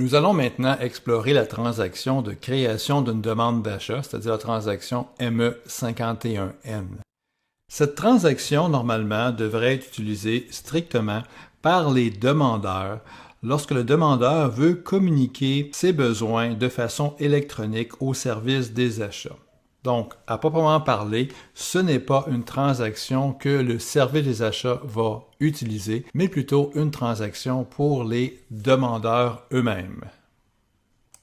Nous allons maintenant explorer la transaction de création d'une demande d'achat, c'est-à-dire la transaction ME51N. Cette transaction, normalement, devrait être utilisée strictement par les demandeurs lorsque le demandeur veut communiquer ses besoins de façon électronique au service des achats. Donc, à proprement parler, ce n'est pas une transaction que le service des achats va utiliser, mais plutôt une transaction pour les demandeurs eux-mêmes.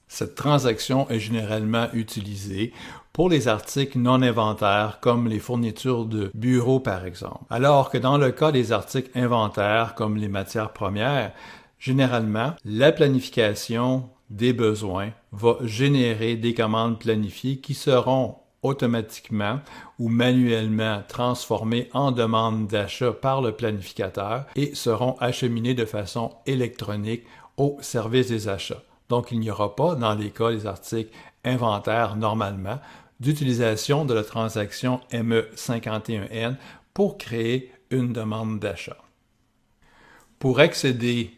Cette transaction est généralement utilisée pour les articles non inventaires comme les fournitures de bureau par exemple. Alors que dans le cas des articles inventaires comme les matières premières, généralement, la planification des besoins va générer des commandes planifiées qui seront automatiquement ou manuellement transformées en demandes d'achat par le planificateur et seront acheminées de façon électronique au service des achats. Donc, il n'y aura pas, dans les cas des articles inventaires normalement, d'utilisation de la transaction ME51N pour créer une demande d'achat. Pour accéder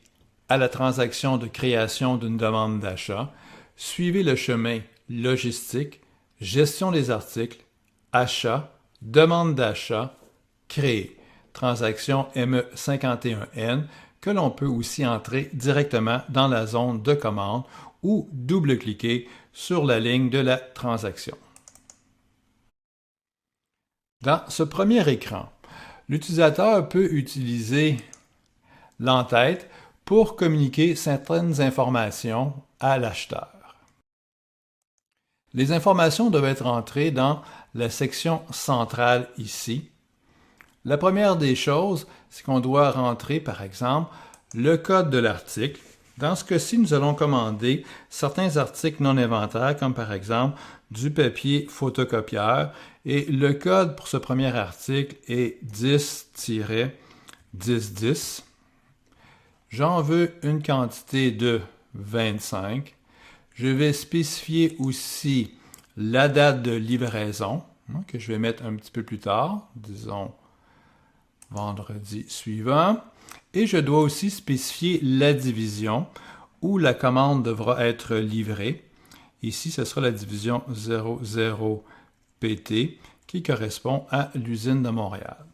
à la transaction de création d'une demande d'achat, suivez le chemin logistique, gestion des articles, achat, demande d'achat, créer, transaction ME51N que l'on peut aussi entrer directement dans la zone de commande ou double-cliquer sur la ligne de la transaction. Dans ce premier écran, l'utilisateur peut utiliser l'entête pour communiquer certaines informations à l'acheteur. Les informations doivent être entrées dans la section centrale ici. La première des choses, c'est qu'on doit rentrer, par exemple, le code de l'article. Dans ce cas-ci, nous allons commander certains articles non inventaires, comme par exemple du papier photocopieur. Et le code pour ce premier article est 10-1010. J'en veux une quantité de 25. Je vais spécifier aussi la date de livraison, que je vais mettre un petit peu plus tard, disons vendredi suivant. Et je dois aussi spécifier la division où la commande devra être livrée. Ici, ce sera la division 00PT qui correspond à l'usine de Montréal.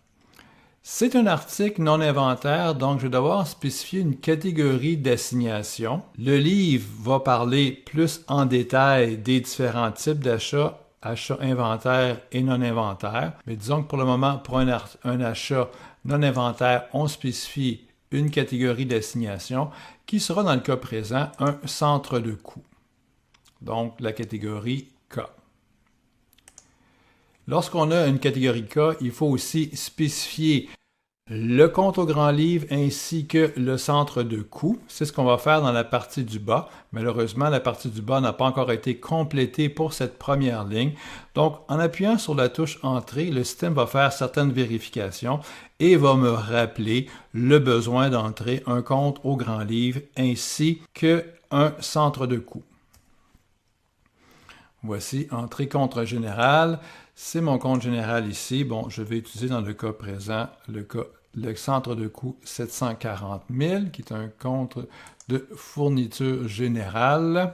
C'est un article non inventaire, donc je vais devoir spécifier une catégorie d'assignation. Le livre va parler plus en détail des différents types d'achats, achats inventaires et non inventaires. Mais disons que pour le moment, pour un achat non inventaire, on spécifie une catégorie d'assignation qui sera dans le cas présent un centre de coût. Donc la catégorie K. Lorsqu'on a une catégorie K, il faut aussi spécifier le compte au grand livre ainsi que le centre de coût. C'est ce qu'on va faire dans la partie du bas. Malheureusement, la partie du bas n'a pas encore été complétée pour cette première ligne. Donc, en appuyant sur la touche Entrée, le système va faire certaines vérifications et va me rappeler le besoin d'entrer un compte au grand livre ainsi qu'un centre de coût. Voici Entrée compte général. C'est mon compte général ici. Bon, je vais utiliser dans le cas présent le centre de coût 740 000, qui est un compte de fourniture générale.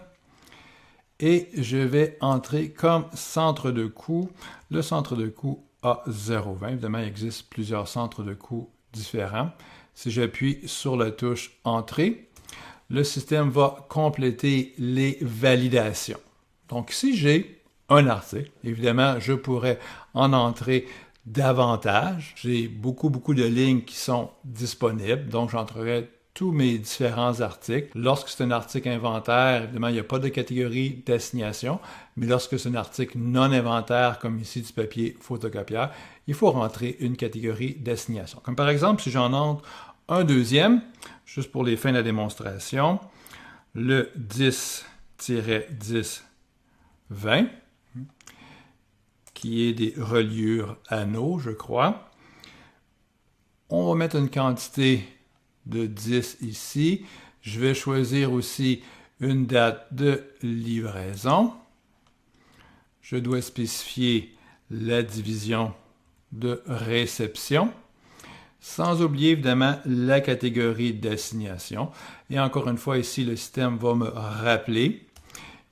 Et je vais entrer comme centre de coût le centre de coût A020. Évidemment, il existe plusieurs centres de coût différents. Si j'appuie sur la touche Entrée, le système va compléter les validations. Donc, si j'ai un article, évidemment, je pourrais en entrer davantage. J'ai beaucoup de lignes qui sont disponibles, donc j'entrerai tous mes différents articles. Lorsque c'est un article inventaire, évidemment, il n'y a pas de catégorie d'assignation, mais lorsque c'est un article non inventaire, comme ici du papier photocopieur, il faut rentrer une catégorie d'assignation. Comme par exemple, si j'en entre un deuxième, juste pour les fins de la démonstration, le 10-10 20, qui est des reliures anneaux, je crois. On va mettre une quantité de 10 ici. Je vais choisir aussi une date de livraison. Je dois spécifier la division de réception. sans oublier évidemment la catégorie d'assignation. Et encore une fois, ici, le système va me rappeler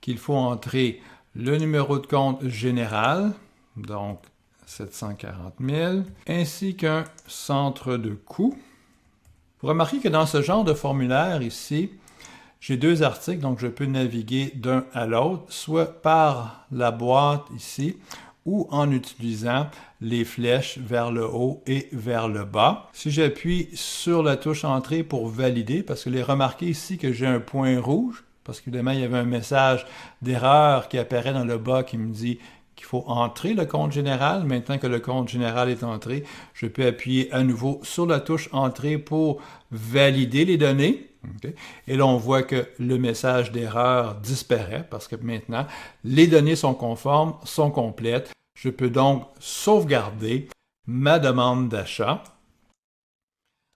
qu'il faut entrer le numéro de compte général, donc 740 000, ainsi qu'un centre de coût. Vous remarquez que dans ce genre de formulaire ici, j'ai deux articles, donc je peux naviguer d'un à l'autre, soit par la boîte ici, ou en utilisant les flèches vers le haut et vers le bas. Si j'appuie sur la touche Entrée pour valider, parce que vous remarquez ici que j'ai un point rouge, parce qu'évidemment, il y avait un message d'erreur qui apparaît dans le bas qui me dit qu'il faut entrer le compte général. Maintenant que le compte général est entré, je peux appuyer à nouveau sur la touche Entrée pour valider les données. Okay. Et là, on voit que le message d'erreur disparaît parce que maintenant, les données sont conformes, sont complètes. Je peux donc sauvegarder ma demande d'achat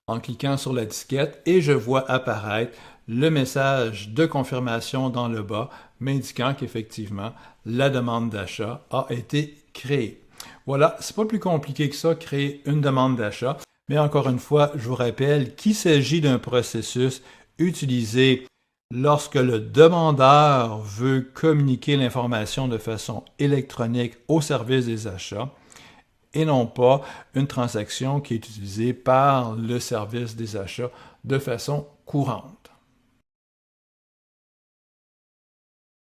en cliquant sur la disquette et je vois apparaître le message de confirmation dans le bas m'indiquant qu'effectivement, la demande d'achat a été créée. Voilà, c'est pas plus compliqué que ça, créer une demande d'achat. Mais encore une fois, je vous rappelle qu'il s'agit d'un processus utilisé lorsque le demandeur veut communiquer l'information de façon électronique au service des achats et non pas une transaction qui est utilisée par le service des achats de façon courante.